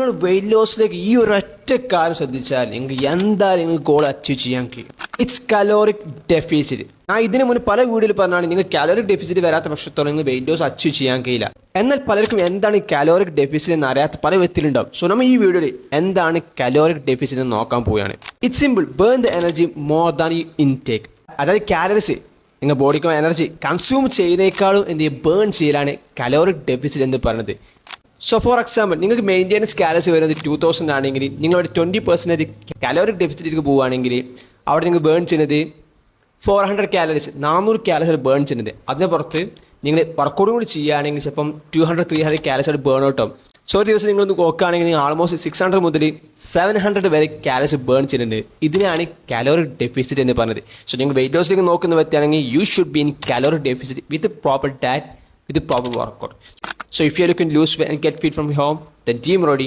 നിങ്ങൾ വെയിറ്റ് ലോസിലേക്ക് ഈ ഒരൊറ്റ കാര്യം ശ്രദ്ധിച്ചാൽ നിങ്ങൾക്ക് എന്തായാലും നിങ്ങൾക്ക് ഗോൾ അച്ചീവ് ചെയ്യാൻ കഴിയും. It's caloric deficit. ഞാൻ ഇതിന് മുന്നേ പല വീഡിയോയിൽ പറഞ്ഞാണ് നിങ്ങൾ കാലോറിക് ഡെഫിസിറ്റ് വരാത്ത പക്ഷത്തോളം നിങ്ങൾ വെയിറ്റ് ലോസ് അച്ചീവ് ചെയ്യാൻ കഴിയില്ല. എന്നാൽ പലർക്കും എന്താണ് ഈ കാലോറിക് ഡെഫിസിറ്റ് എന്ന് അറിയാത്ത പല വ്യക്തികളുണ്ടാവും. സോ നമ്മൾ ഈ വീഡിയോയിൽ എന്താണ് കാലോറിക് ഡെഫിസിറ്റ് എന്ന് നോക്കാൻ പോവുകയാണ്. It's simple. Burn the energy more than you intake. അതായത് കാലറീസ് നിങ്ങൾ ബോഡിക്ക് എനർജി കൺസ്യൂം ചെയ്യുന്നതിനേക്കാളും എന്ത് ബേൺ ചെയ്യലാണ് കലോറിക് ഡെഫിസിറ്റ് എന്ന് പറയുന്നത്. സോ ഫോർ എക്സാമ്പിൾ നിങ്ങൾക്ക് മെയിൻ്റെനൻസ് കാലറീസ് വരുന്നത് 2000 ആണെങ്കിൽ നിങ്ങളൊരു 20% കാലോറിക് ഡെഫിസിറ്റിലേക്ക് പോവുകയാണെങ്കിൽ അവിടെ നിങ്ങൾ ബേൺ ചെയ്യുന്നത് 400 കാലറീസ് 400 കാലറീസ് ബേൺ ചെയ്യുന്നത്. അതിന് പുറത്ത് നിങ്ങൾ വർക്കൗട്ടും കൂടി ചെയ്യുകയാണെങ്കിൽ ചിലപ്പം 200-300 കാലറീസ് ബേൺ ഔട്ട് ആവും. സോ ഒരു ദിവസം നിങ്ങളൊന്ന് നോക്കുകയാണെങ്കിൽ നിങ്ങൾ ആൾമോസ്റ്റ് 600 മുതൽ 700 വരെ കാലറീസ് ബേൺ ചെയ്യുന്നുണ്ട്. ഇതിനാണ് കാലോറിക് ഡെഫിസിറ്റ് എന്ന് പറഞ്ഞത്. സോ നിങ്ങൾ വെയിറ്റ് ലോസിലേക്ക് നോക്കുന്ന വ്യക്തിയാണെങ്കിൽ you should be in caloric deficit with proper diet, with proper workout. So if you're looking to lose weight and get fit from home, then Team Rodi